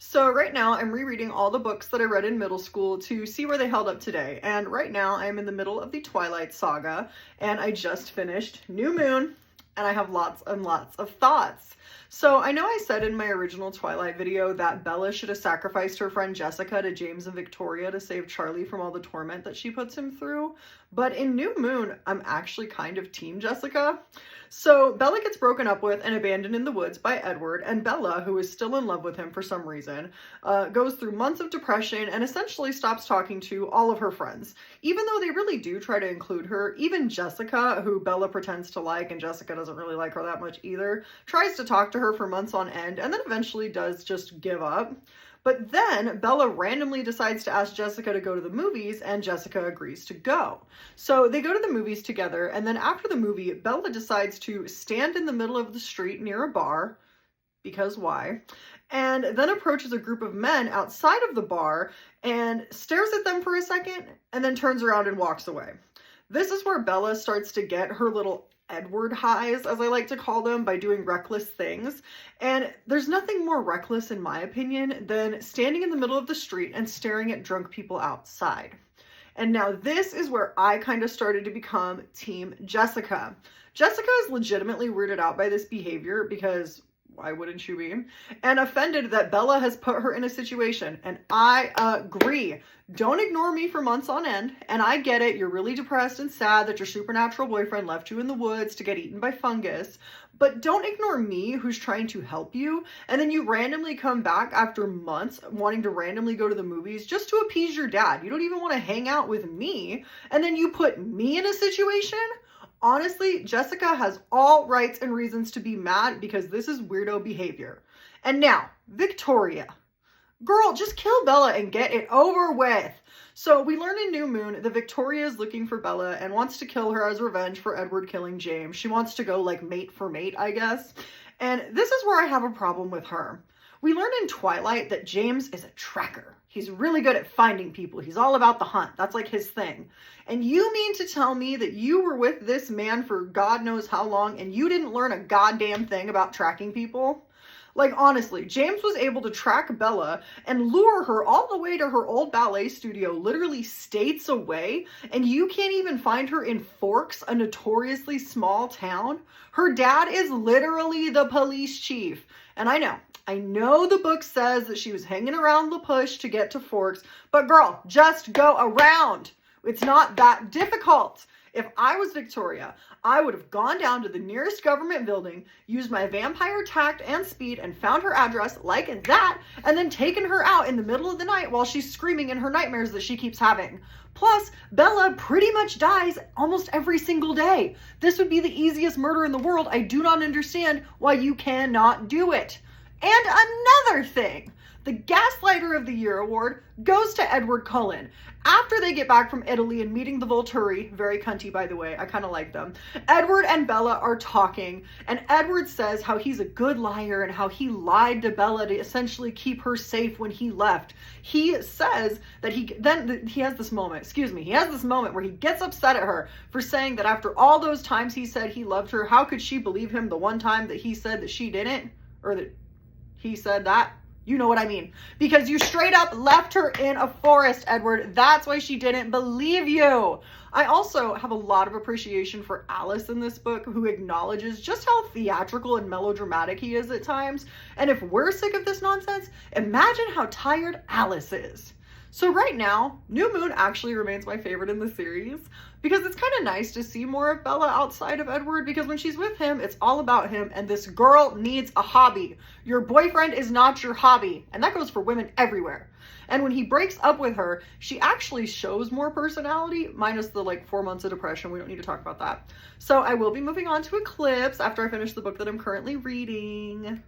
So right now I'm rereading all the books that I read in middle school to see where they held up today. And right now I'm in the middle of the Twilight Saga and I just finished New Moon and I have lots and lots of thoughts. So I know I said in my original Twilight video that Bella should have sacrificed her friend Jessica to James and Victoria to save Charlie from all the torment that she puts him through. But in New Moon, I'm actually kind of team Jessica. So Bella gets broken up with and abandoned in the woods by Edward, and Bella, who is still in love with him for some reason, goes through months of depression and essentially stops talking to all of her friends. Even though they really do try to include her, even Jessica, who Bella pretends to like, and Jessica doesn't really like her that much either, tries to talk to her for months on end and then eventually does just give up. But then Bella randomly decides to ask Jessica to go to the movies, and Jessica agrees to go. So they go to the movies together, and then after the movie, Bella decides to stand in the middle of the street near a bar, because why? And then approaches a group of men outside of the bar and stares at them for a second, and then turns around and walks away. This is where Bella starts to get her little Edward highs, as I like to call them, by doing reckless things. And there's nothing more reckless, in my opinion, than standing in the middle of the street and staring at drunk people outside. And now this is where I kind of started to become Team Jessica. Jessica is legitimately weirded out by this behavior because why wouldn't you be? And offended that Bella has put her in a situation. And I agree. Don't ignore me for months on end. And I get it. You're really depressed and sad that your supernatural boyfriend left you in the woods to get eaten by fungus. But don't ignore me, who's trying to help you. And then you randomly come back after months wanting to randomly go to the movies just to appease your dad. You don't even want to hang out with me. And then you put me in a situation? Honestly, Jessica has all rights and reasons to be mad because this is weirdo behavior. And now, Victoria. Girl, just kill Bella and get it over with. So we learn in New Moon that Victoria is looking for Bella and wants to kill her as revenge for Edward killing James. She wants to go like mate for mate, I guess. And this is where I have a problem with her. We learn in Twilight that James is a tracker. He's really good at finding people. He's all about the hunt. That's like his thing. And you mean to tell me that you were with this man for God knows how long and you didn't learn a goddamn thing about tracking people? Like, honestly, James was able to track Bella and lure her all the way to her old ballet studio, literally states away, and you can't even find her in Forks, a notoriously small town? Her dad is literally the police chief. And I know the book says that she was hanging around La Push to get to Forks, but girl, just go around. It's not that difficult. If I was Victoria, I would have gone down to the nearest government building, used my vampire tact and speed, and found her address like that, and then taken her out in the middle of the night while she's screaming in her nightmares that she keeps having. Plus, Bella pretty much dies almost every single day. This would be the easiest murder in the world. I do not understand why you cannot do it. And another thing, the Gaslighter of the Year award goes to Edward Cullen. After they get back from Italy and meeting the Volturi, very cunty by the way, I kind of like them, Edward and Bella are talking, and Edward says how he's a good liar and how he lied to Bella to essentially keep her safe when he left. He says that he has this moment where he gets upset at her for saying that after all those times he said he loved her, how could she believe him the one time that he said that she didn't? Or that he said that? You know what I mean. Because you straight up left her in a forest, Edward. That's why she didn't believe you. I also have a lot of appreciation for Alice in this book, who acknowledges just how theatrical and melodramatic he is at times. And if we're sick of this nonsense, imagine how tired Alice is. So right now, New Moon actually remains my favorite in the series because it's kind of nice to see more of Bella outside of Edward, because when she's with him, it's all about him, and this girl needs a hobby. Your boyfriend is not your hobby, and that goes for women everywhere. And when he breaks up with her, she actually shows more personality, minus the 4 months of depression. We don't need to talk about that. So I will be moving on to Eclipse after I finish the book that I'm currently reading.